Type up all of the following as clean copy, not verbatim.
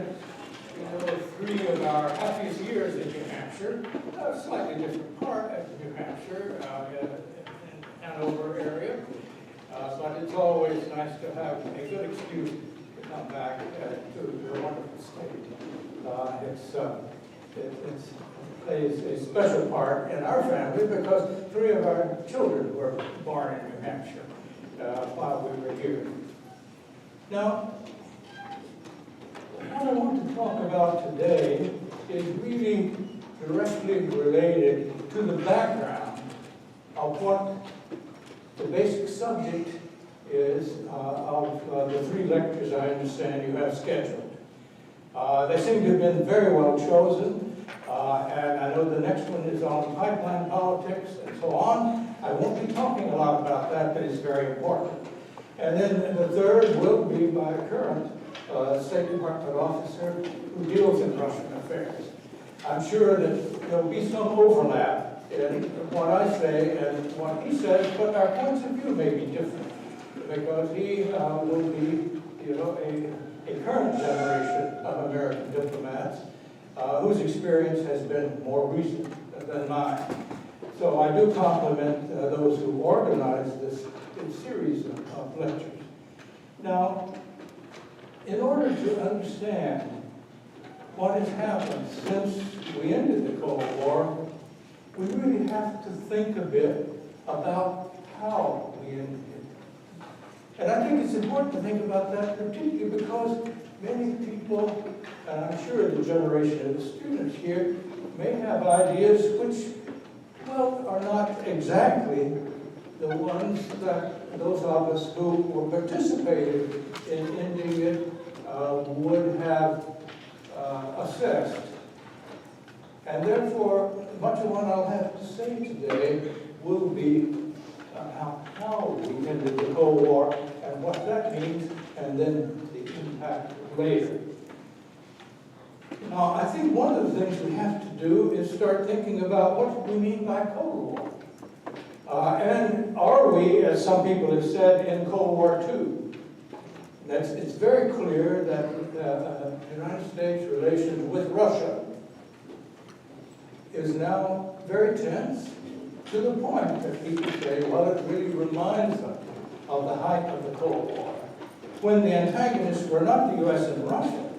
spent, three of our happiest years in New Hampshire, a slightly different part of New Hampshire, in Hanover area. But it's always nice to have a good excuse to come back to the wonderful state. It plays a special part in our family because three of our children were born in New Hampshire while we were here. Now, what I want to talk about today is really directly related to the background of what the basic subject is of the three lectures I understand you have scheduled. They seem to have been very well chosen, and I know the next one is on pipeline politics and so on. I won't be talking a lot about that, but it's very important. And then the third will be by a current State Department officer who deals in Russian affairs. I'm sure that there'll be some overlap in what I say and what he says, but our points of view may be different because he will be, a current generation of American diplomats whose experience has been more recent than mine. So I do compliment those who organized this series of lectures. Now, in order to understand what has happened since we ended the Cold War, we really have to think a bit about how we ended it. And I think it's important to think about that particularly because many people, and I'm sure the generation of the students here, may have ideas which, well, are not exactly the ones that those of us who participated in ending it would have assessed. And therefore, much of what I'll have to say today will be how we ended the Cold War and what that means, and then the impact later. Now, I think one of the things we have to do is start thinking about what we mean by Cold War. And are we, as some people have said, in Cold War II? It's very clear that the United States' relations with Russia is now very tense, to the point that people say, well, it really reminds them of the height of the Cold War, when the antagonists were not the U.S. and Russia,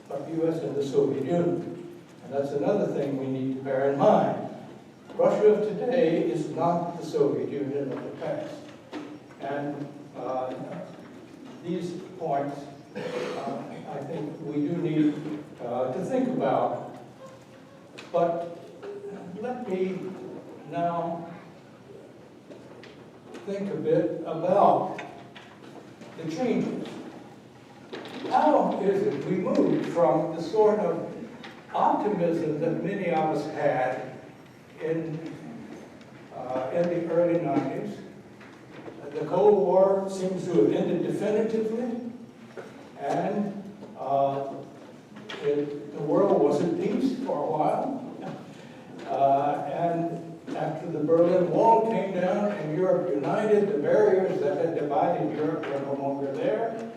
but the U.S. and the Soviet Union. And that's another thing we need to bear in mind. Russia of today is not the Soviet Union of the past. And these points, I think we do need to think about. But let me now think a bit about the changes. How is it we moved from the sort of optimism that many of us had in the early 90s? The Cold War seems to have ended definitively, and the world was at peace for a while. And after the Berlin Wall came down and Europe united, the barriers that had divided Europe were no longer there.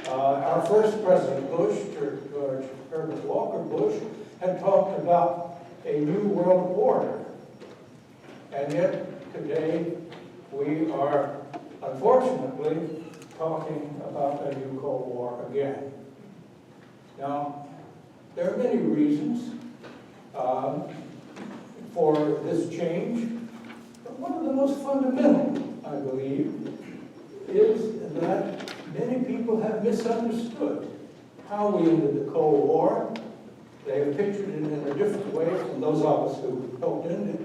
Our first President Bush, George Herbert Walker Bush, had talked about a new world order. And yet, today, we are, unfortunately, talking about a new Cold War again. Now, there are many reasons for this change, but one of the most fundamental, I believe, is that many people have misunderstood how we ended the Cold War. They have pictured it in a different way from those of us who helped end it.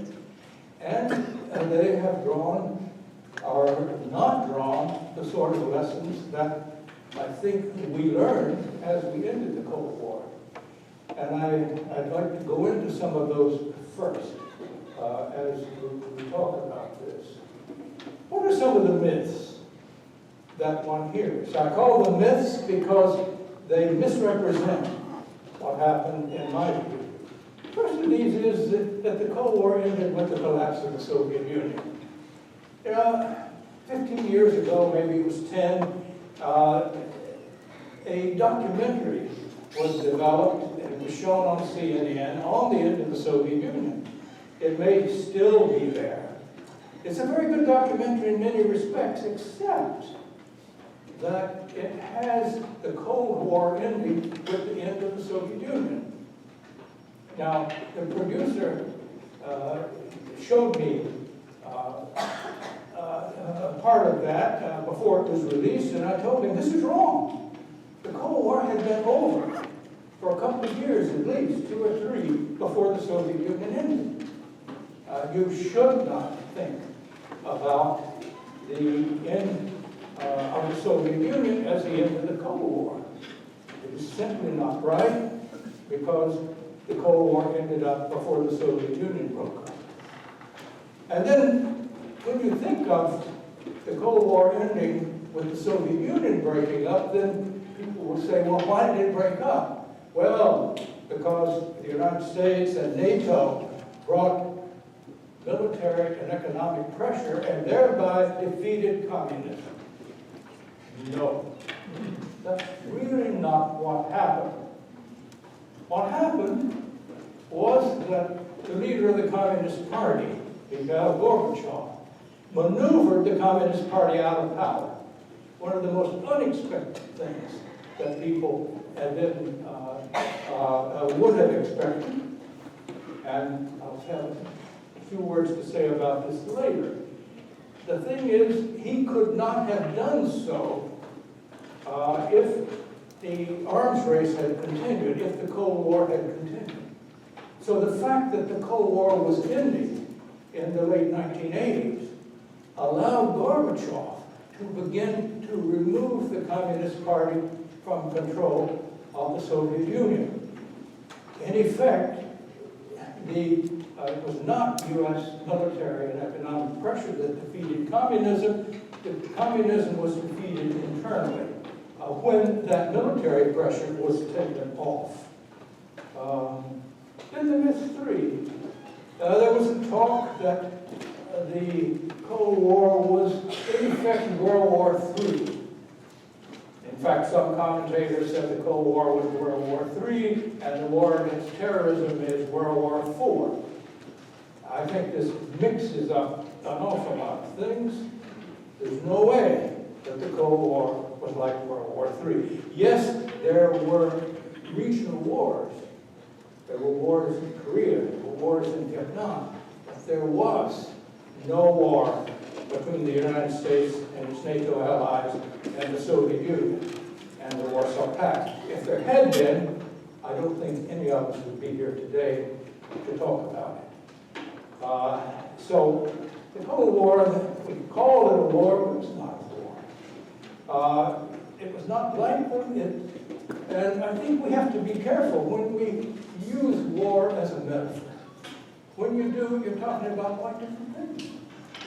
And they have drawn, or not drawn, the sort of lessons that I think we learned as we ended the Cold War. And I'd like to go into some of those first as we talk about this. What are some of the myths that one hears? I call them myths because they misrepresent what happened in my view. First of these is that the Cold War ended with the collapse of the Soviet Union. 15 years ago, maybe it was 10, a documentary was developed, and it was shown on CNN on the end of the Soviet Union. It may still be there. It's a very good documentary in many respects, except that it has the Cold War ending with the end of the Soviet Union. Now, the producer showed me part of that before it was released, and I told him, this is wrong. The Cold War had been over for a couple of years at least, 2 or 3, before the Soviet Union ended. You should not think about the end of the Soviet Union as the end of the Cold War. It is simply not right, because the Cold War ended up before the Soviet Union broke up. And then, when you think of the Cold War ending with the Soviet Union breaking up, then people will say, well, why did it break up? Well, because the United States and NATO brought military and economic pressure and thereby defeated communism. No, that's really not what happened. What happened was that the leader of the Communist Party, Mikhail Gorbachev, maneuvered the Communist Party out of power. One of the most unexpected things that people had been, would have expected. And I'll have a few words to say about this later. The thing is, he could not have done so if the arms race had continued, if the Cold War had continued. So the fact that the Cold War was ending in the late 1980s allowed Gorbachev to begin to remove the Communist Party from control of the Soviet Union. In effect, it was not U.S. military and economic pressure that defeated communism. Communism was defeated internally when that military pressure was taken off. Then the myth 3. There was a talk that the Cold War was, in effect, World War III. In fact, some commentators said the Cold War was World War III, and the war against terrorism is World War IV. I think this mixes up an awful lot of things. There's no way that the Cold War was like World War III. Yes, there were regional wars. There were wars in Korea, there were wars in Vietnam, but there was no war between the United States and its NATO allies and the Soviet Union and the Warsaw Pact. If there had been, I don't think any of us would be here today to talk about it. So the Cold War, we call it a war, but it's not a war. It was not blanket, and I think we have to be careful when we use war as a metaphor. When you do, you're talking about quite different things.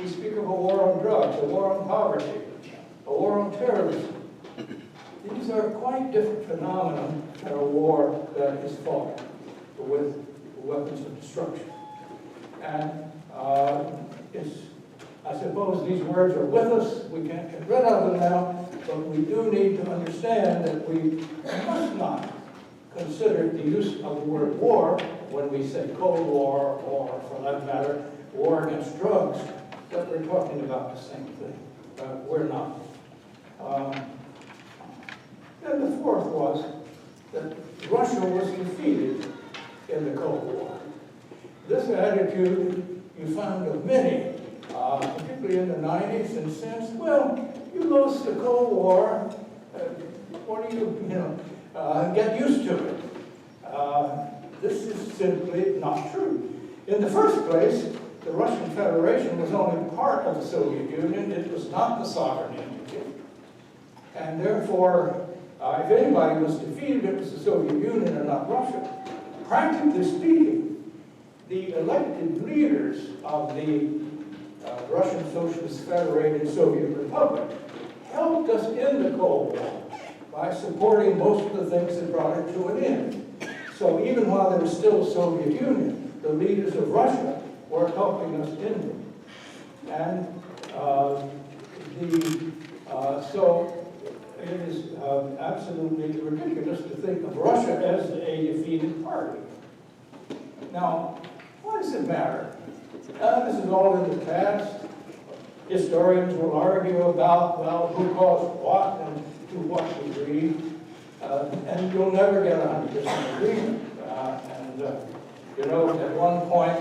We speak of a war on drugs, a war on poverty, a war on terrorism. These are quite different phenomena than a war that is fought with weapons of destruction. And I suppose these words are with us. We can't get rid of them now, but we do need to understand that we must not consider the use of the word war when we say Cold War, or for that matter, war against drugs, that we're talking about the same thing. We're not. Then the fourth was that Russia was defeated in the Cold War. This attitude you found of many, particularly in the 90s and since. Well, you lost the Cold War. What do you get used to it? This is simply not true. In the first place, the Russian Federation was only part of the Soviet Union. It was not the sovereign entity. And therefore, if anybody was defeated, it was the Soviet Union and not Russia. Practically speaking, the elected leaders of the Russian Socialist Federated Soviet Republic helped us end the Cold War by supporting most of the things that brought it to an end. So even while there was still a Soviet Union, the leaders of Russia were helping us end it. And so it is absolutely ridiculous to think of Russia as a defeated party. Now, why does it matter? This is all in the past. Historians will argue about, well, who caused what and to what degree, and you'll never get 100% agreement. You know, at one point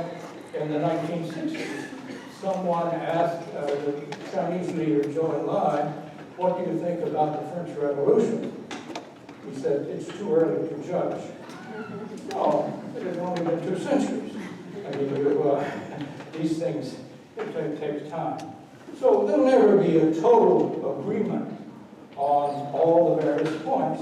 in the 1960s, someone asked the Chinese leader, Zhou Enlai, what do you think about the French Revolution? He said, it's too early to judge. No, it has only been 2 centuries. I mean, these things, it takes time. So there'll never be a total agreement on all the various points,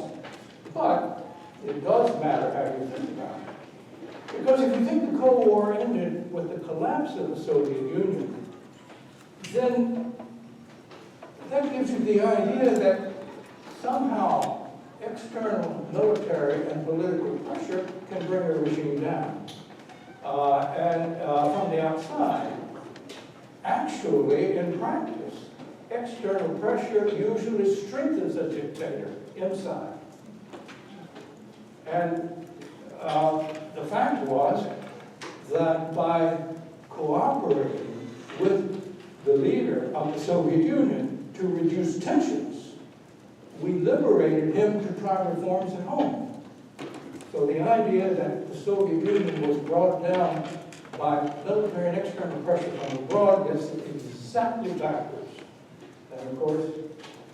but it does matter how you think about it. Because if you think the Cold War ended with the collapse of the Soviet Union, then that gives you the idea that somehow external military and political pressure can bring a regime down. From the outside, actually, in practice, external pressure usually strengthens a dictator inside. And the fact was that by cooperating with the leader of the Soviet Union to reduce tensions, we liberated him to try reforms at home. So the idea that the Soviet Union was brought down by military and external pressure from abroad gets exactly backwards. And of course,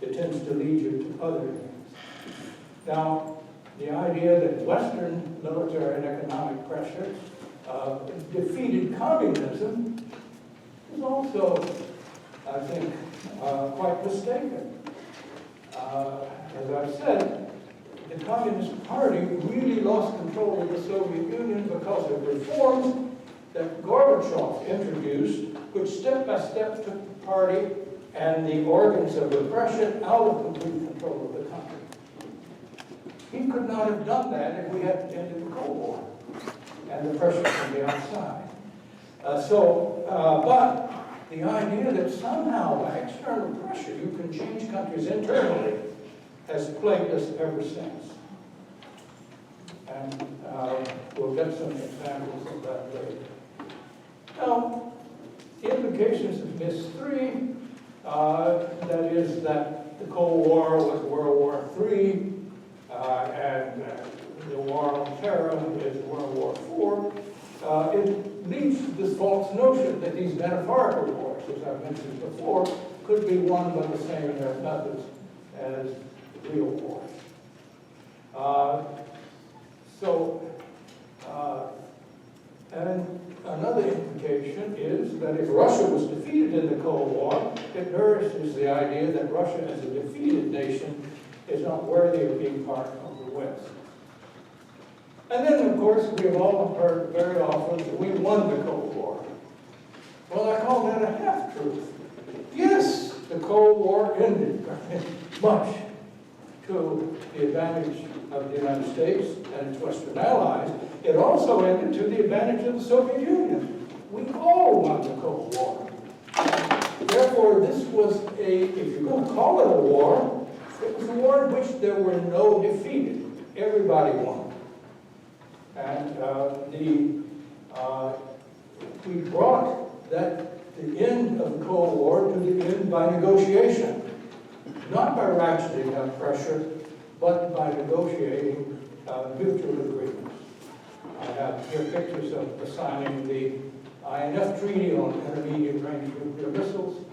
it tends to lead you to other things. Now, the idea that Western military and economic pressure defeated communism is also, I think, quite mistaken. As I've said, the Communist Party really lost control of the Soviet Union because of reforms that Gorbachev introduced, which step by step took the party and the organs of repression out of complete control of the country. He could not have done that if we hadn't ended the Cold War and the pressure from the outside. But the idea that somehow by external pressure you can change countries internally has plagued us ever since. And we'll get some examples of that later. Now, the implications of NHIS 3, that is that the Cold War was World War III, and the war on terror is World War IV. It leads to this false notion that these metaphorical wars, as I've mentioned before, could be won by the same methods as real wars. And another implication is that if Russia was defeated in the Cold War, it nourishes the idea that Russia as a defeated nation is not worthy of being part of the West. And then, of course, we've all heard very often that we won the Cold War. Well, I call that a half-truth. Yes, the Cold War ended much to the advantage of the United States and its Western allies. It also ended to the advantage of the Soviet Union. We all won the Cold War. Therefore, this was if you're going to call it a war, it was a war in which there were no defeated. Everybody won. And we brought the end of the Cold War to the end by negotiation. Not by ratcheting up pressure, but by negotiating mutual agreements. I have here pictures of the signing the INF Treaty on Intermediate Range Nuclear Missiles,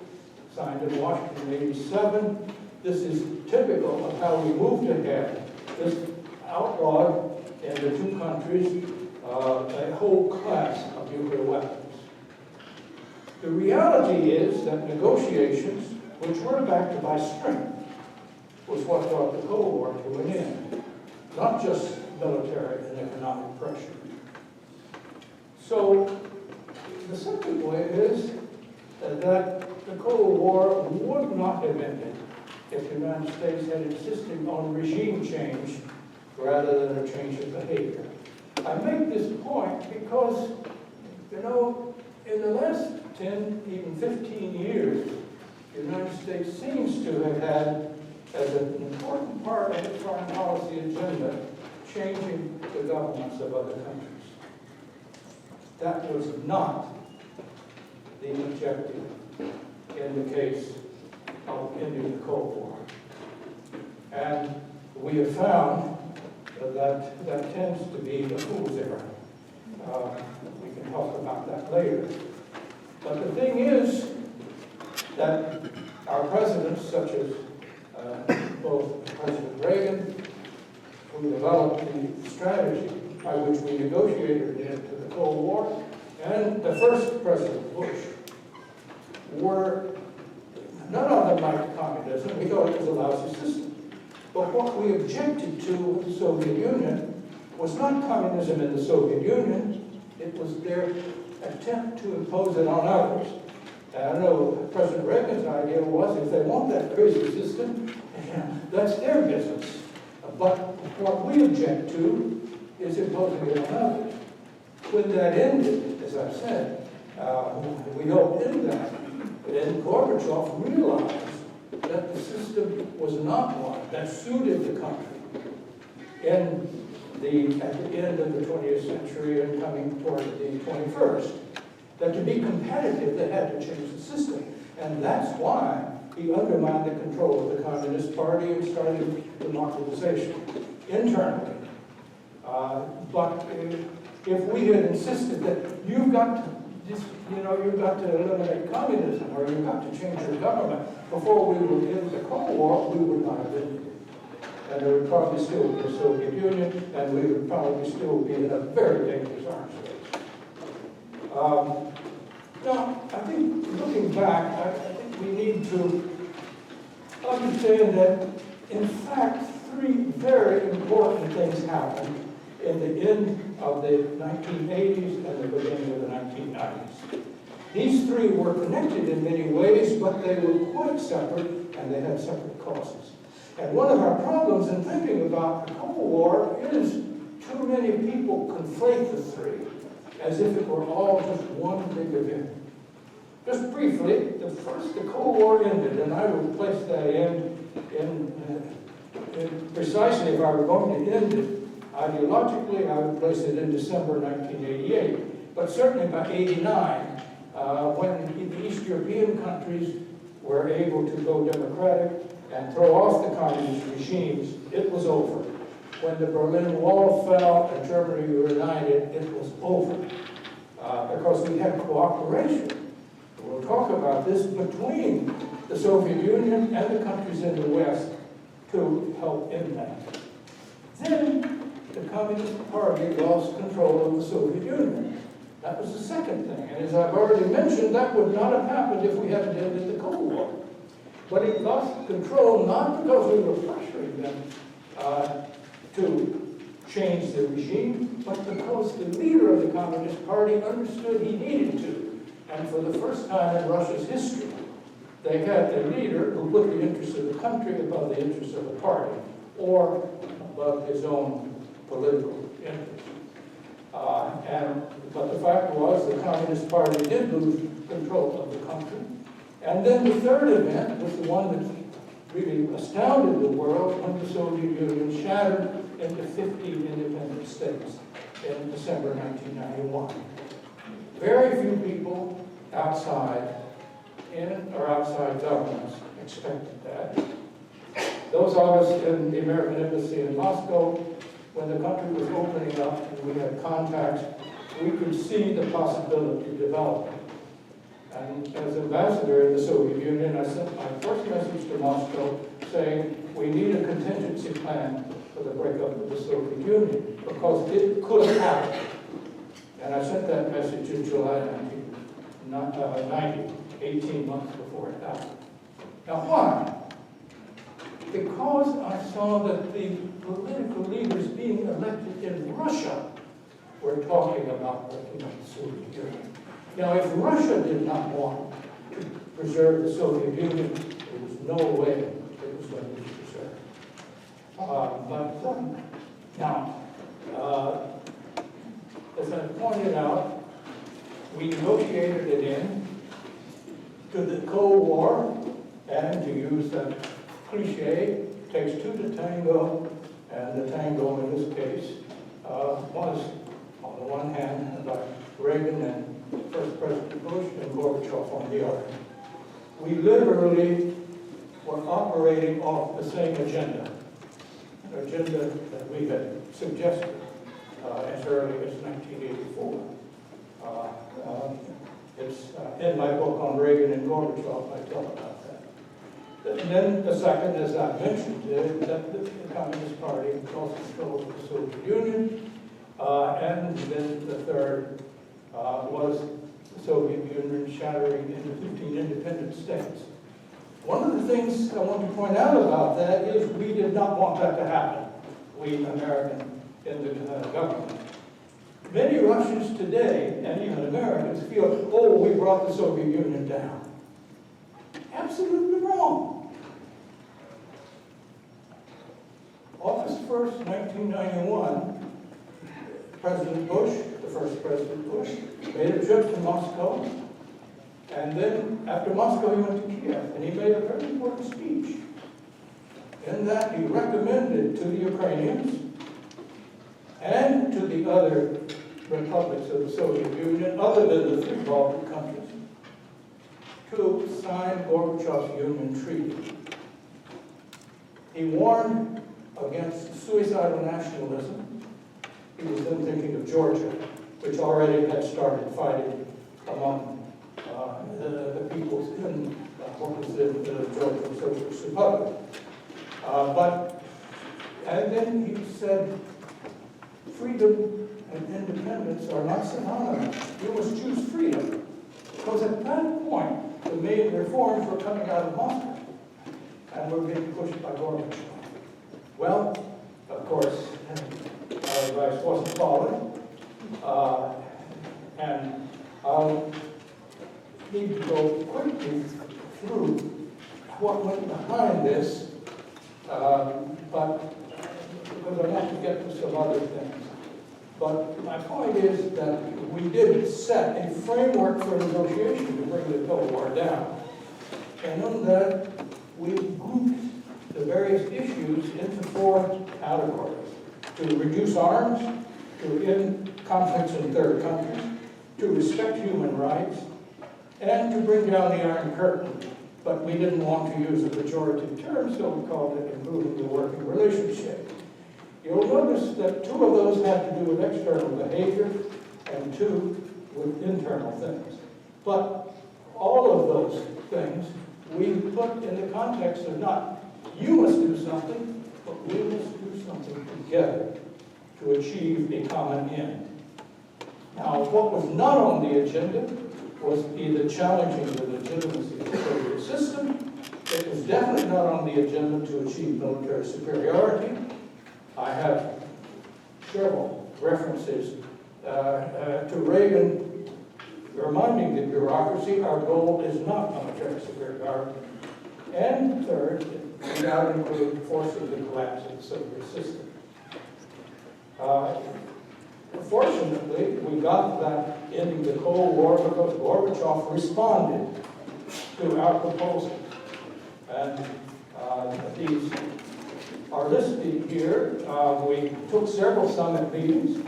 signed in Washington in '87. This is typical of how we moved ahead. This outlawed in the two countries a whole class of nuclear weapons. The reality is that negotiations, which were backed by strength, was what brought the Cold War to an end, not just military and economic pressure. So the second way is that the Cold War would not have ended if the United States had insisted on regime change rather than a change of behavior. I make this point because, you know, in the last 10, even 15 years, the United States seems to have had as an important part of the foreign policy agenda, changing the governments of other countries. That was not the objective in the case of ending the Cold War. And we have found that that tends to be a fool's errand. We can talk about that later. But the thing is that our presidents, such as both President Reagan, who developed the strategy by which we negotiated into the Cold War, and the first President Bush, were, none of them liked communism. We thought it was a lousy system. But what we objected to with the Soviet Union was not communism in the Soviet Union, it was their attempt to impose it on others. And I know President Reagan's idea was, if they want that crazy system, that's their business. But what we object to is imposing it on others. When that ended, as I've said, we helped end that. Then Gorbachev realized that the system was not one that suited the country at the end of the 20th century and coming toward the 21st. That to be competitive, they had to change the system. And that's why he undermined the control of the Communist Party and started democratization internally. But if we had insisted that you've got to eliminate communism, or you've got to change your government before we were in the Cold War, we would not have been here. And there would probably still be a Soviet Union, and we would probably still be in a very dangerous arms race. Now, I think looking back, I think we need to understand that, in fact, three very important things happened in the end of the 1980s and the beginning of the 1990s. These three were connected in many ways, but they were quite separate, and they had separate causes. And one of our problems in thinking about the Cold War is too many people conflate the three as if it were all just one big event. Just briefly, the Cold War ended, and I would place that in precisely, if I were going to end it ideologically, I would place it in December 1988. But certainly by 89, when the East European countries were able to go democratic and throw off the communist regimes, it was over. When the Berlin Wall fell and Germany united, it was over. Because we had cooperation. We'll talk about this between the Soviet Union and the countries in the West to help end that. Then the Communist Party lost control of the Soviet Union. That was the second thing. And as I've already mentioned, that would not have happened if we hadn't ended the Cold War. But it lost control not because we were pressuring them to change the regime, but because the leader of the Communist Party understood he needed to. And for the first time in Russia's history, they had a leader who put the interests of the country above the interests of the party, or above his own political interests. But the fact was the Communist Party did lose control of the country. And then the third event was the one that really astounded the world when the Soviet Union shattered into 50 independent states in December 1991. Very few people outside governments expected that. Those of us in the American Embassy in Moscow, when the country was opening up and we had contacts, we could see the possibility developing. And as ambassador in the Soviet Union, I sent my first message to Moscow saying, we need a contingency plan for the breakup of the Soviet Union, because it could have happened. And I sent that message in July 1990, 18 months before it happened. Now why? Because I saw that the political leaders being elected in Russia were talking about breaking up the Soviet Union. Now, if Russia did not want to preserve the Soviet Union, there was no way it was going to be preserved. Now, as I pointed out, we negotiated it in to the Cold War, and to use that cliche, takes two to tango, and the tango in this case was, on the one hand, by Reagan and First President Bush and Gorbachev on the other. We literally were operating off the same agenda that we had suggested as early as 1984. It's in my book on Reagan and Gorbachev, I talk about that. And then the second, as I mentioned, that the Communist Party lost control of the Soviet Union. And then the third was the Soviet Union shattering into 15 independent states. One of the things I want to point out about that is we did not want that to happen, we American in the government. Many Russians today, and even Americans, feel, oh, we brought the Soviet Union down. Absolutely wrong. August 1st, 1991, President Bush, the first President Bush, made a trip to Moscow. And then, after Moscow, he went to Kiev, and he made a very important speech. In that, he recommended to the Ukrainians and to the other republics of the Soviet Union, other than the three Baltic countries, to sign Gorbachev's Union Treaty. He warned against suicidal nationalism. He was then thinking of Georgia, which already had started fighting among the peoples in what was then the Georgian Socialist Republic. And then he said, freedom and independence are not synonymous. You must choose freedom. Because at that point, the main reforms were coming out of Moscow and were being pushed by Gorbachev. Well, of course, our advice wasn't followed. And I'll need to go quickly through what went behind this, but because I want to get to some other things. But my point is that we did set a framework for negotiation to bring the Cold War down. And in that, we grouped the various issues into four categories: to reduce arms, to end conflicts in third countries, to respect human rights, and to bring down the Iron Curtain. But we didn't want to use a pejorative term, so we called it improving the working relationship. You'll notice that two of those had to do with external behavior and two with internal things. But all of those things we put in the context of not you must do something, but we must do something together to achieve a common end. Now, what was not on the agenda was either challenging the legitimacy of the Soviet system. It was definitely not on the agenda to achieve military superiority. I have several references to Reagan reminding the bureaucracy our goal is not military superiority. And third, we now include forcing the collapse of the Soviet system. Fortunately, we got that ending the Cold War because Gorbachev responded to our proposals. And these are listed here. We took several summit meetings.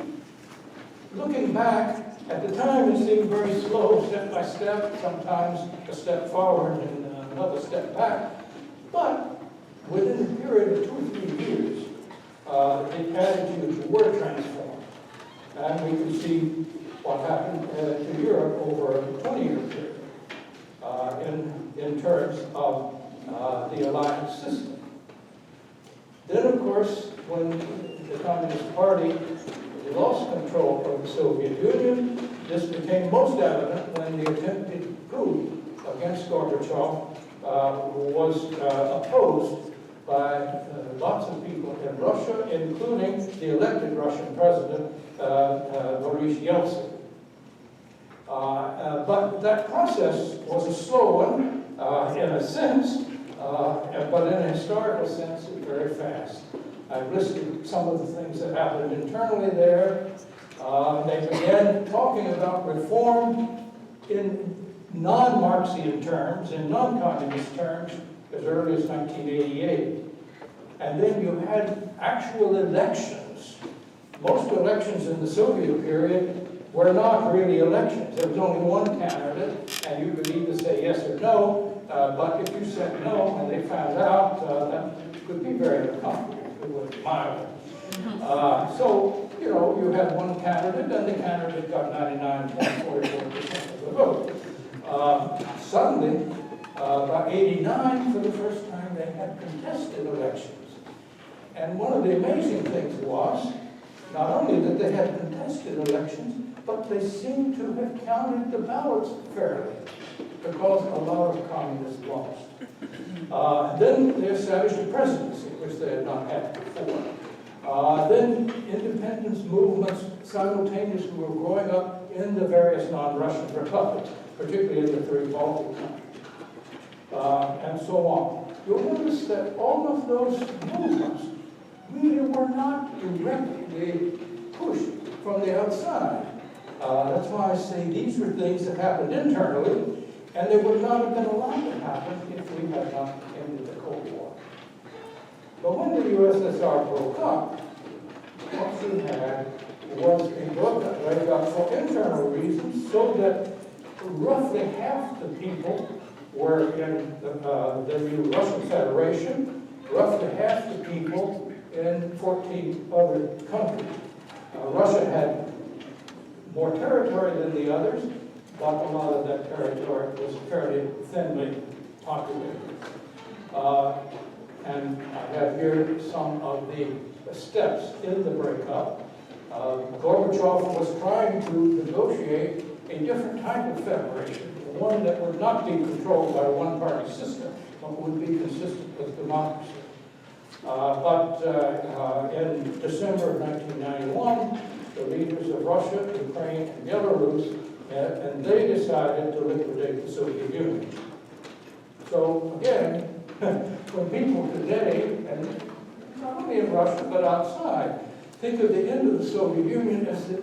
Looking back, at the time it seemed very slow, step by step, sometimes a step forward and another step back. But within a period of 2 or 3 years, the attitudes were transformed. And we can see what happened to Europe over a 20-year period in terms of the alliance system. Then, of course, when the Communist Party lost control of the Soviet Union, this became most evident when the attempted coup against Gorbachev was opposed by lots of people in Russia, including the elected Russian president, Boris Yeltsin. But that process was a slow one, in a sense, but in a historical sense, it's very fast. I've listed some of the things that happened internally there. They began talking about reform in non-Marxian terms, in non-communist terms, as early as 1988. and then you had actual elections. Most elections in the Soviet period were not really elections. There was only one candidate, and you could either say yes or no, but if you said no and they found out, that could be very uncomfortable, it was mild. So, you know, you had one candidate, and the candidate got 99.44% of the vote. Suddenly, by '89, for the first time, they had contested elections. And one of the amazing things was, not only that they had contested elections, but they seemed to have counted the ballots fairly, because a lot of communists lost. Then they established a presidency, which they had not had before. Then independence movements simultaneously were growing up in the various non-Russian republics, particularly in the three Baltic countries, and so on. You'll notice that all of those movements really were not directly pushed from the outside. That's why I say these were things that happened internally, and they would not have been allowed to happen if we had not ended the Cold War. But when the USSR broke up, what you had was a breakup for internal reasons, so that roughly half the people were in the new Russian Federation, roughly half the people in 14 other countries. Russia had more territory than the others, but a lot of that territory was fairly thinly populated. And I have here some of the steps in the breakup. Gorbachev was trying to negotiate a different type of federation, one that would not be controlled by a one-party system, but would be consistent with democracy. But in December of 1991, the leaders of Russia, Ukraine, and Belarus met, and they decided to liquidate the Soviet Union. So again, when people today, and not only in Russia but outside, think of the end of the Soviet Union as the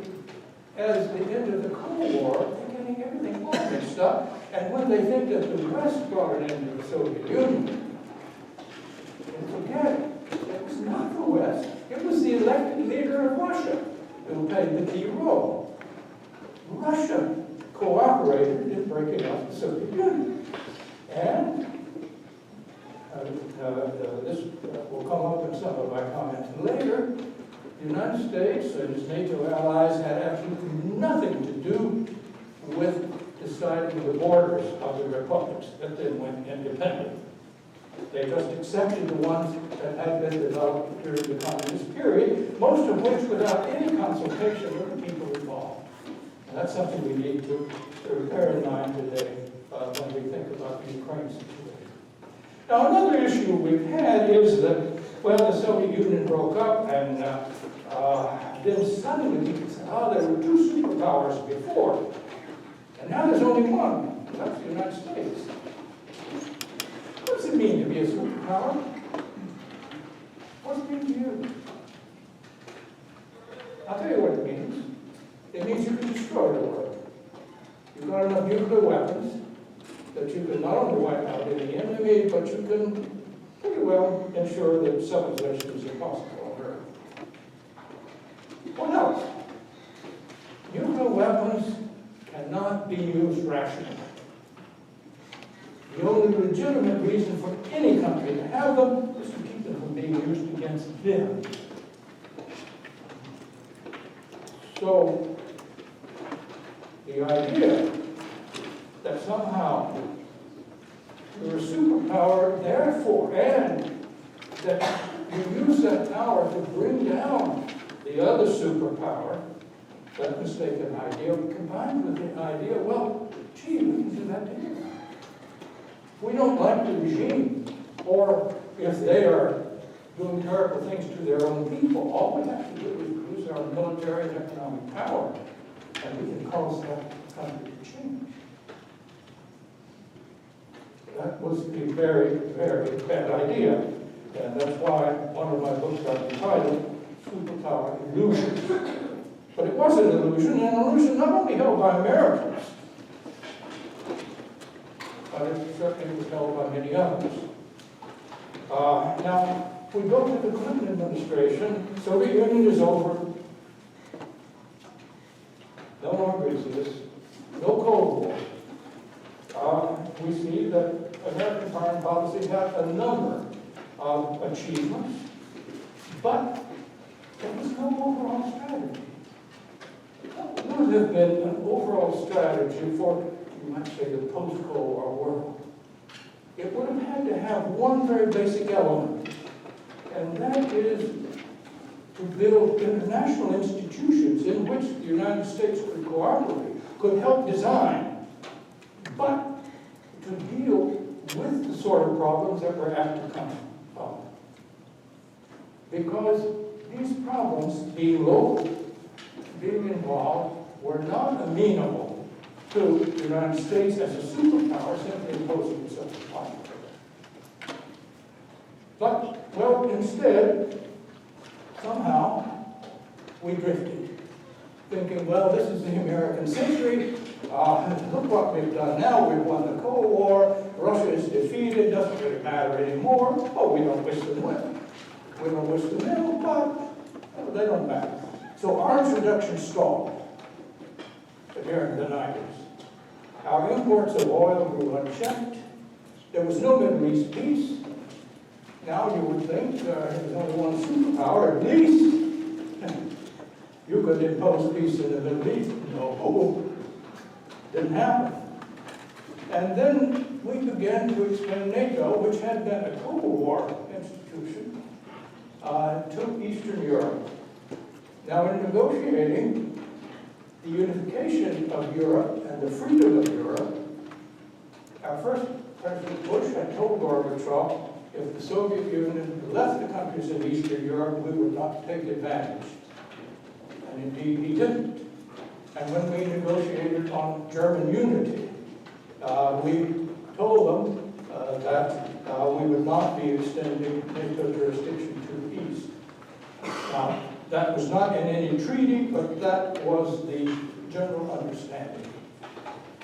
end of the Cold War, they're getting everything all mixed up. And when they think that the West brought an end to the Soviet Union, they forget it was not the West, it was the elected leader of Russia who played the key role. Russia cooperated in breaking up the Soviet Union. And this will come up in some of my comments later. The United States and its NATO allies had absolutely nothing to do with deciding the borders of the republics that then went independent. They just accepted the ones that had been developed during the communist period, most of which without any consultation with the people involved. And that's something we need to bear in mind today when we think about the Ukraine situation. Now, another issue we've had is that, well, the Soviet Union broke up, and then suddenly people said, oh, there were two superpowers before, and now there's only one. That's the United States. What does it mean to be a superpower? What does it mean to you? I'll tell you what it means. It means you can destroy the world. You've got enough nuclear weapons that you can not only wipe out any enemy, but you can pretty well ensure that civilization is impossible on Earth. What else? Nuclear weapons cannot be used rationally. The only legitimate reason for any country to have them is to keep them from being used against them. So, the idea that somehow you're a superpower, therefore, and that you use that power to bring down the other superpower, that mistaken idea, combined with the idea, well, gee, we can do that to anyone. If we don't like the regime, or if they are doing terrible things to their own people, all we have to do is use our military and economic power, and we can cause that country to change. That was a very, very bad idea, and that's why one of my books got entitled Superpower Illusion. But it was an illusion, and an illusion not only held by Americans, but it certainly was held by many others. Now, We go to the Clinton administration, Soviet Union is over. No more business, no Cold War. We see that American foreign policy had a number of achievements, but there was no overall strategy. What would have been an overall strategy for, you might say, the post-Cold War world? It would have had to have one very basic element, and that is to build international institutions in which the United States could cooperate, could help design, but to deal with the sort of problems that were apt to come up. Because these problems, being local, being involved, were not amenable to the United States as a superpower simply imposing itself upon it. But, well, instead, somehow, we drifted, thinking, well, this is the American century. Look what we've done now. We've won the Cold War. Russia is defeated. Doesn't really matter anymore. Oh, we don't wish them well. We don't wish them ill, but they don't matter. So arms reduction stalled during the 90s. Our imports of oil grew unchecked. There was no Middle East peace. Now you would think there's only one superpower, at least. You could impose peace in the Middle East. No, didn't happen. And then we began to expand NATO, which had been a Cold War institution, to Eastern Europe. Now, in negotiating the unification of Europe and the freedom of Europe, our first President Bush had told Gorbachev, if the Soviet Union left the countries of Eastern Europe, we would not take advantage. And indeed, he didn't. And when we negotiated on German unity, we told them that we would not be extending NATO jurisdiction to the east. Now, that was not in any treaty, but that was the general understanding.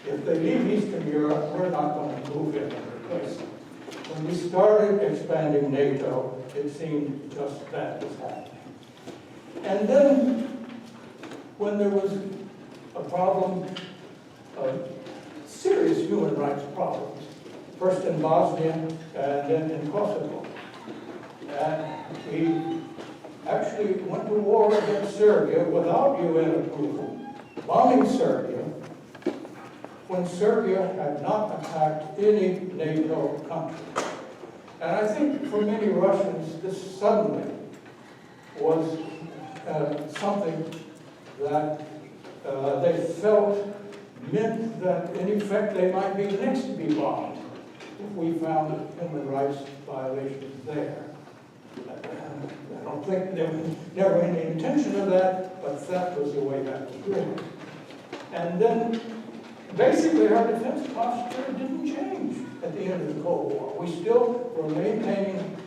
If they leave Eastern Europe, we're not going to move in and replace them. When we started expanding NATO, it seemed just that was happening. And then, when there was a problem, serious human rights problems, first in Bosnia and then in Kosovo, and we actually went to war against Serbia without UN approval, bombing Serbia, when Serbia had not attacked any NATO country. And I think for many Russians, this suddenly was something that they felt meant that, in effect, they might be the next to be bombed if we found human rights violations there. I don't think there was never any intention of that, but that was the way that was written. And then, basically, our defense posture didn't change at the end of the Cold War. We still were maintaining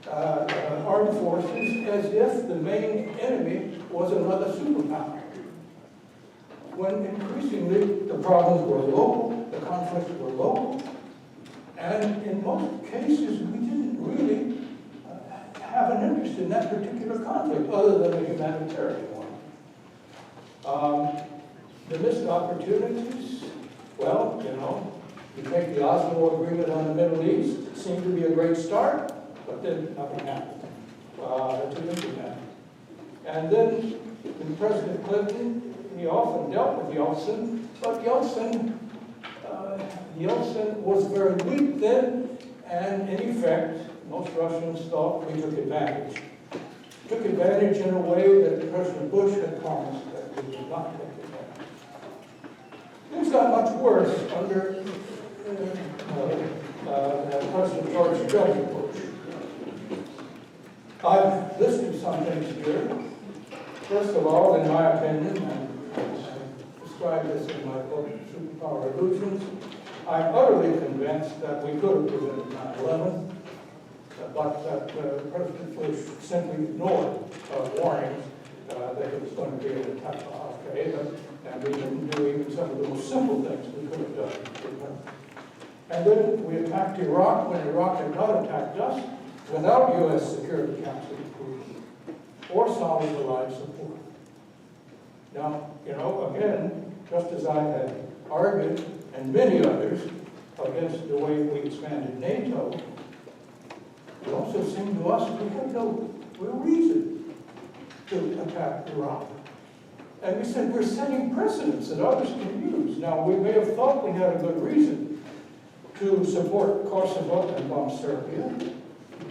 armed forces as if the main enemy was another superpower. When increasingly the problems were local, the conflicts were local, and in most cases we didn't really have an interest in that particular conflict other than a humanitarian one. The missed opportunities, well, you take the Oslo Agreement on the Middle East, it seemed to be a great start, but then nothing happened to implement. And then when President Clinton, he often dealt with Yeltsin, but Yeltsin was very weak then, and in effect, most Russians thought we took advantage. Took advantage in a way that President Bush had promised that we would not take advantage. Things got much worse under President George W. Bush. I've listed some things here. First of all, in my opinion, and I describe this in my book, Superpower Illusions, I'm utterly convinced that we could have prevented 9/11, but that President Bush simply ignored warnings that it was going to be an attack on Al-Qaeda, and we didn't do even some of the most simple things we could have done. And then we attacked Iraq when Iraq had not attacked us, without U.S. Security Council approval or solid allied support. Now, again, just as I had argued, and many others, against the way we expanded NATO, it also seemed to us we had no real reason to attack Iraq. And we said, we're setting precedents that others can use. Now, we may have thought we had a good reason to support Kosovo and bomb Serbia,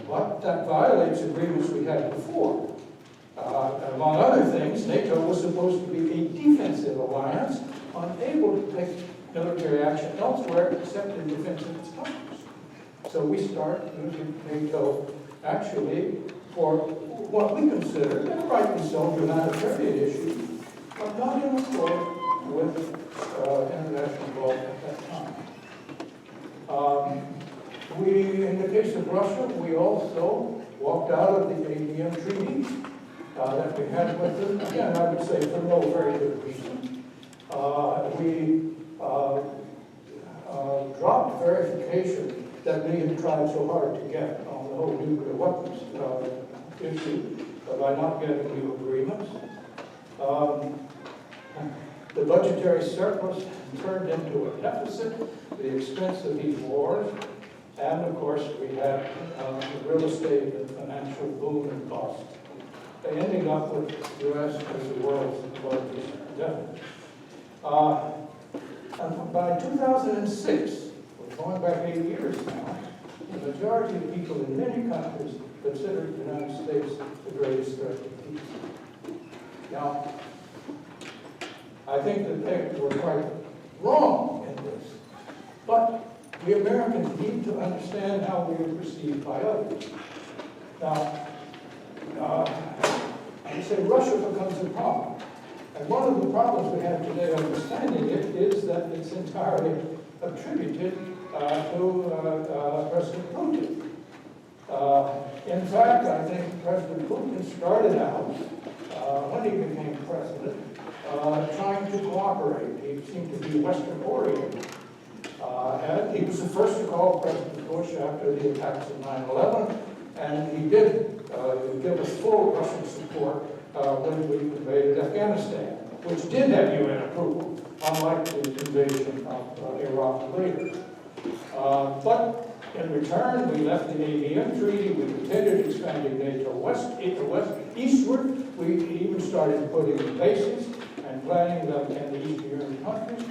but that violates agreements we had before. Among other things, NATO was supposed to be a defensive alliance, unable to take military action elsewhere except in defense of its countries. So we start using NATO actually for what we consider, and rightly so, humanitarian issues, but not in accord with international law at that time. In the case of Russia, we also walked out of the ABM treaty that we had with them. Again, I would say for no very good reason. We dropped verification that we had tried so hard to get on the whole nuclear weapons issue by not getting new agreements. The budgetary surplus turned into a deficit at the expense of these wars. And of course, we had the real estate and financial boom and bust, ending up with the U.S. as the world's largest deficit. And by 2006, we're going back 8 years now, the majority of people in many countries consider the United States the greatest threat to peace. Now, I think that they were quite wrong in this, but we Americans need to understand how we are perceived by others. Now, I say Russia becomes a problem. And one of the problems we have today understanding it is that it's entirely attributed to President Putin. In fact, I think President Putin started out, when he became president, trying to cooperate. He seemed to be Western oriented. And he was the first to call President Bush after the attacks of 9/11, and he did give us full Russian support when we invaded Afghanistan, which did have UN approval, unlike the invasion of Iraq later. But in return, we left the ABM treaty, we continued expanding NATO eastward, we even started putting bases and planning them in the Eastern European countries,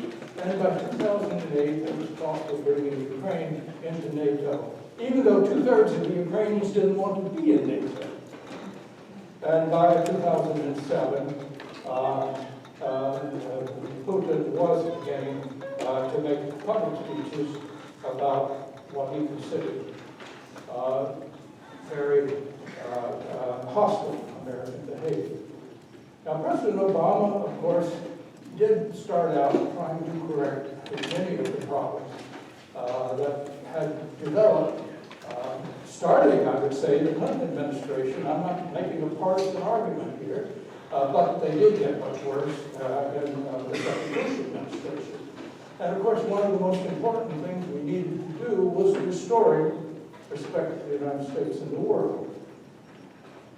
and by 2008, there was talk of bringing Ukraine into NATO, even though 2/3 of the Ukrainians didn't want to be in NATO. And by 2007, Putin was beginning to make public speeches about what he considered very hostile American behavior. Now, President Obama, of course, did start out trying to correct many of the problems that had developed, starting, I would say, the Clinton administration. I'm not making a partisan argument here, but they did get much worse in the second Bush administration. And of course, one of the most important things we needed to do was restoring respect for the United States in the world.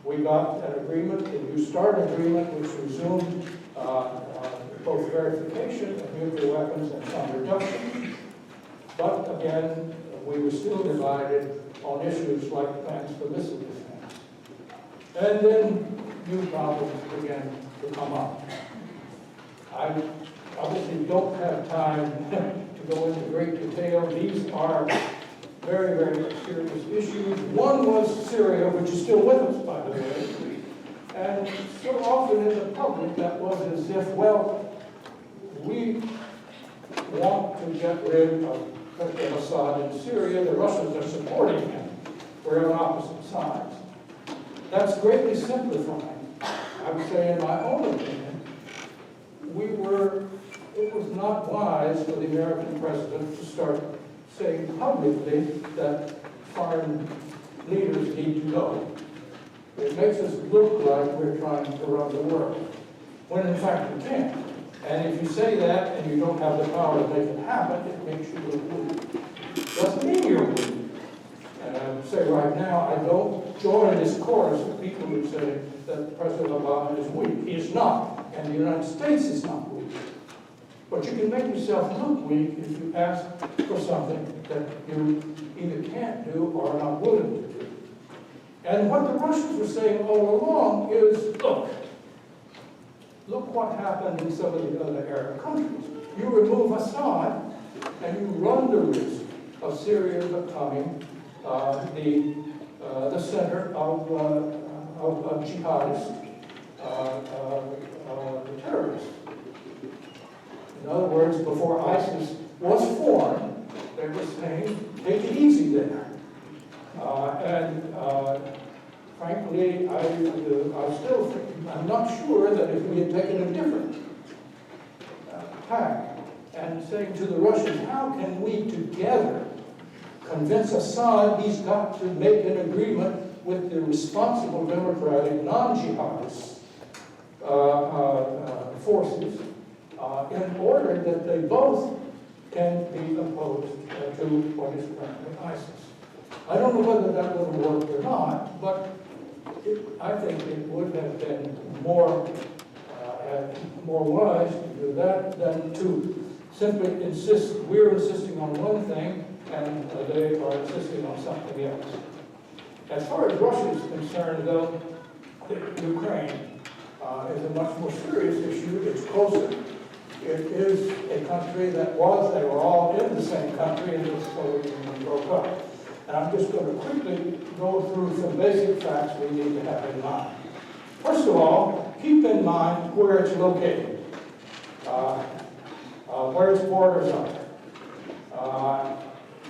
We got an agreement, a New START agreement, which resumed both verification of nuclear weapons and some reduction. But again, we were still divided on issues like plans for missile defense. And then new problems began to come up. I obviously don't have time to go into great detail. These are very, very serious issues. One was Syria, which is still with us, by the way. And so often in the public, that was as if, well, we want to get rid of President Assad in Syria. The Russians are supporting him. We're on opposite sides. That's greatly simplifying. I would say, in my own opinion, it was not wise for the American president to start saying publicly that foreign leaders need to go. It makes us look like we're trying to run the world, when in fact we can't. And if you say that and you don't have the power to make it happen, it makes you look weak. Doesn't mean you're weak. say right now, I don't join this chorus of people who say that President Obama is weak. He is not, and the United States is not weak. But you can make yourself look weak if you ask for something that you either can't do or are not willing to do. And what the Russians were saying all along is, look what happened in some of the other Arab countries. You remove Assad, and you run the risk of Syria becoming the center of jihadist terrorists. In other words, before ISIS was formed, they were saying, take it easy there. Frankly, I'm not sure that if we had taken a different tack and saying to the Russians, how can we together convince Assad he's got to make an agreement with the responsible democratic non-jihadist forces in order that they both can be opposed to what is currently ISIS. I don't know whether that would have worked or not, but I think it would have been more wise to do that than to simply insist, we're insisting on one thing, and they are insisting on something else. As far as Russia is concerned, though, Ukraine is a much more serious issue. It's closer. It is a country they were all in the same country, and the Soviet Union broke up. And I'm just going to quickly go through some basic facts we need to have in mind. First of all, keep in mind where it's located, where its borders are.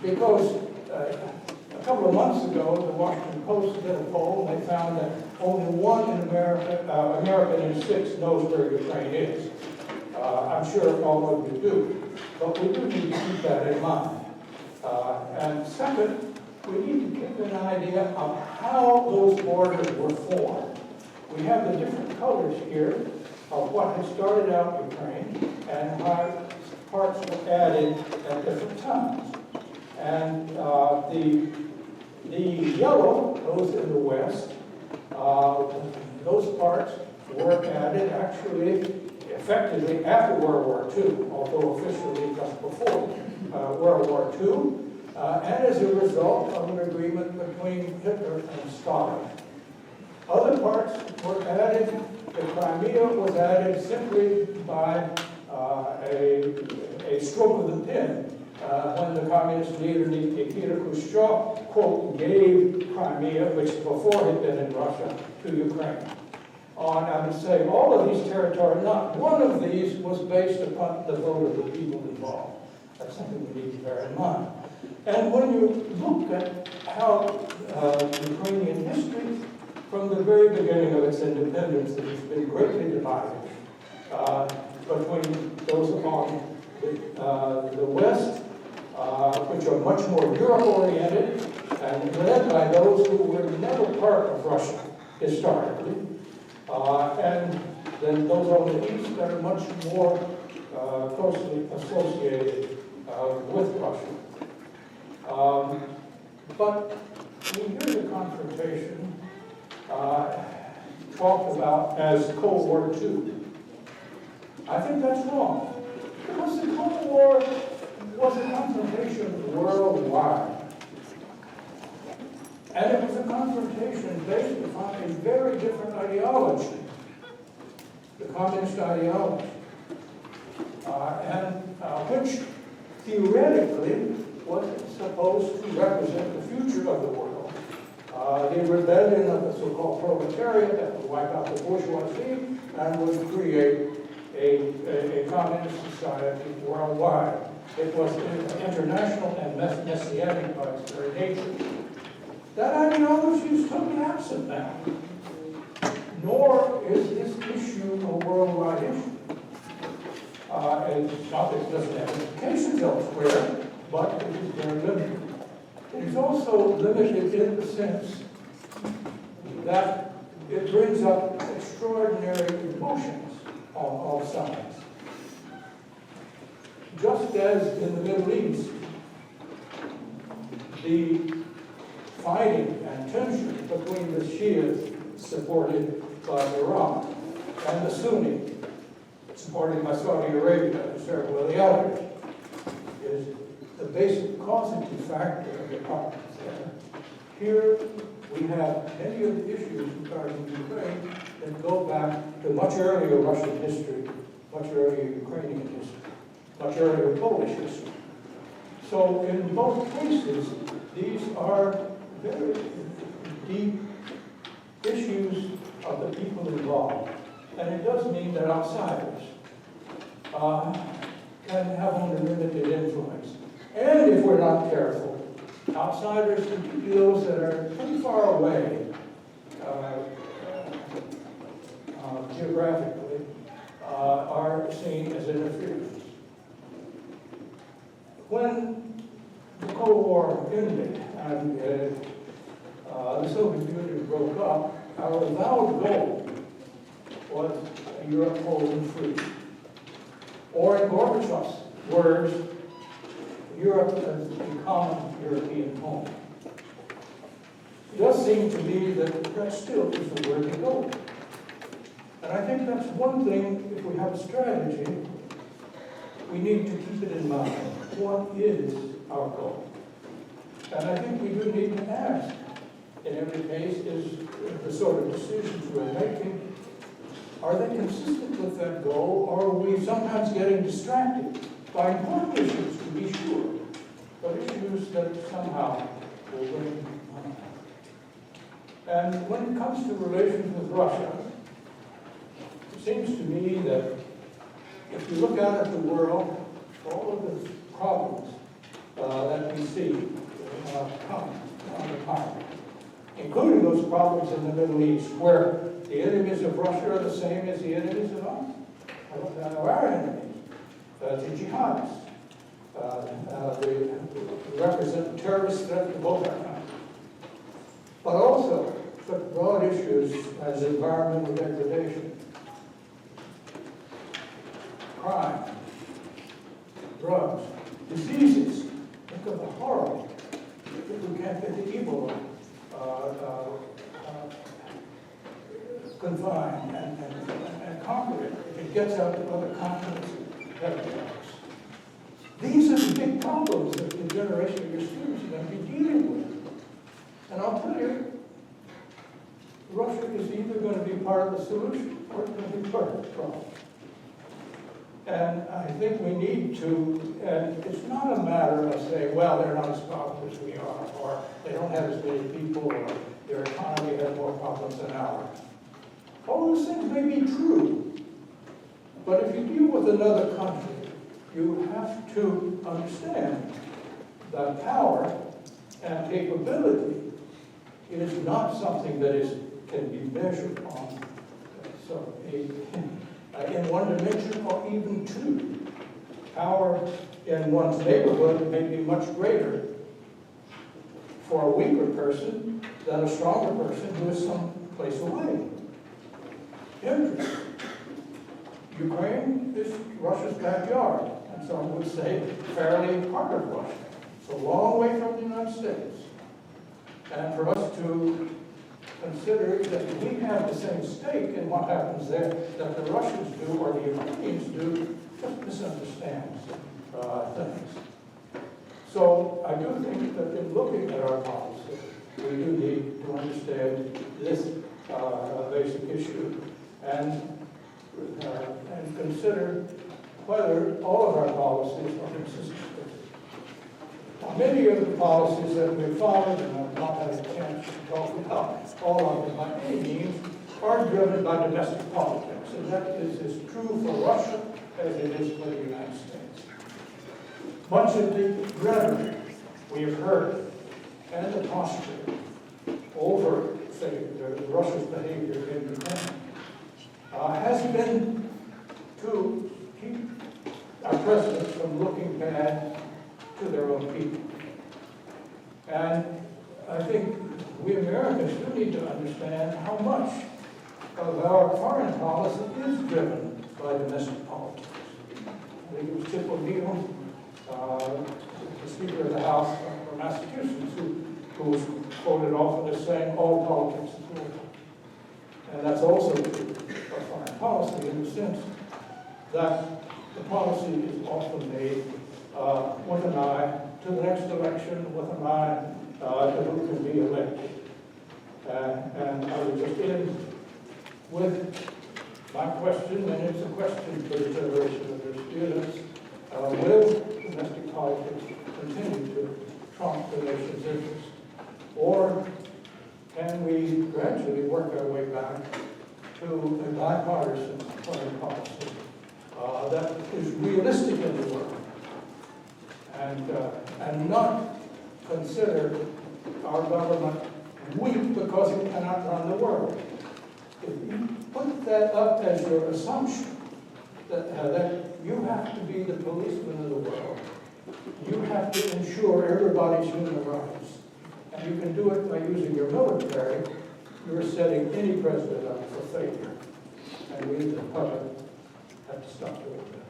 Because a couple of months ago, the Washington Post did a poll, and they found that only one in American in 6 knows where Ukraine is. I'm sure all of you do, but we do need to keep that in mind. And second, we need to keep an idea of how those borders were formed. We have the different colors here of what has started out Ukraine and how parts were added at different times. And the yellow, those in the west, those parts were added actually effectively after World War II, although officially just before World War II. And as a result of an agreement between Hitler and Stalin. Other parts were added, the Crimea was added simply by a stroke of the pen when the communist leader Nikita Khrushchev, quote, gave Crimea, which before had been in Russia, to Ukraine. And I would say all of these territories, not one of these was based upon the vote of the people involved. That's something we need to bear in mind. And when you look at how Ukrainian history, from the very beginning of its independence, it has been greatly divided between those on the West, which are much more Europe-oriented, and led by those who were never part of Russia historically, and then those on the East that are much more closely associated with Russia. But we hear the confrontation talked about as Cold War II. I think that's wrong. Because the Cold War was a confrontation worldwide. And it was a confrontation based upon a very different ideology, the communist ideology, which theoretically was supposed to represent the future of the world. The rebellion of the so-called proletariat that would wipe out the bourgeoisie and would create a communist society worldwide. It was international and messianic by its very nature. That ideology is totally absent now. Nor is this issue a worldwide issue. It's not that it doesn't have implications elsewhere, but it is very limited. It is also limited in the sense that it brings up extraordinary emotions on all sides. Just as in the Middle East, the fighting and tension between the Shias supported by Iran and the Sunni supported by Saudi Arabia and several of the others is the basic causative factor of the problems there. Here we have many of the issues regarding Ukraine that go back to much earlier Russian history, much earlier Ukrainian history, much earlier Polish history. So in both cases, these are very deep issues of the people involved. And it does mean that outsiders can have only limited influence. And if we're not careful, outsiders, particularly those that are pretty far away geographically, are seen as interference. When the Cold War ended and the Soviet Union broke up, our avowed goal was a Europe whole and free. Or in Gorbachev's words, Europe as a common European home. It does seem to me that that still is the way to go. And I think that's one thing, if we have a strategy, we need to keep it in mind. What is our goal? And I think we do need to ask, in every case, is the sort of decisions we're making, are they consistent with that goal, or are we sometimes getting distracted by important issues, to be sure, but issues that somehow will bring harm? And when it comes to relations with Russia, it seems to me that if you look out at the world, all of the problems that we see come on the time, including those problems in the Middle East, where the enemies of Russia are the same as the enemies of us, our enemies, the jihadists. They represent terrorist threat to both our countries. But also, such broad issues as environmental degradation, crime, drugs, diseases. Think of the horror. If we can't get the Ebola confined and conquer it, if it gets out to other continents and territories. These are the big problems that the generation of your students are going to be dealing with. And I'll tell you, Russia is either going to be part of the solution or it's going to be part of the problem. And I think we need to, and it's not a matter of saying, well, they're not as powerful as we are, or they don't have as many people, or their economy has more problems than ours. All those things may be true, but if you deal with another country, you have to understand that power and capability is not something that can be measured on in one dimension or even two. Power in one's neighborhood may be much greater for a weaker person than a stronger person who is some place away. Interest. Ukraine is Russia's backyard, and some would say fairly part of Russia. It's a long way from the United States. And for us to consider that we have the same stake in what happens there that the Russians do or the Ukrainians do, just misunderstands things. So I do think that in looking at our policy, we do need to understand this basic issue and consider whether all of our policies are consistent with it. Now, many of the policies that we've followed, and I've not had a chance to talk about all of them by any means, are driven by domestic politics. And that is as true for Russia as it is for the United States. Much of the rhetoric we have heard and the posture over, say, Russia's behavior in Ukraine has been to keep our presidents from looking bad to their own people. And I think we Americans do need to understand how much of our foreign policy is driven by domestic politics. I think it was Tip O'Neill, the Speaker of the House from Massachusetts, who who's quoted often as saying all politics is war. And that's also true of foreign policy in the sense that the policy is often made with an eye to the next election, with an eye to who can be elected. And I would just end with my question, and it's a question for the generation of their students. Will domestic politics continue to trump the nation's interest? Or can we gradually work our way back to a bipartisan foreign policy that is realistic in the world and not consider our government weak because it cannot run the world? If you put that up as your assumption, that you have to be the policeman of the world, you have to ensure everybody's human rights, and you can do it by using your military, you're setting any president up for failure. And we, the public, have to stop doing that.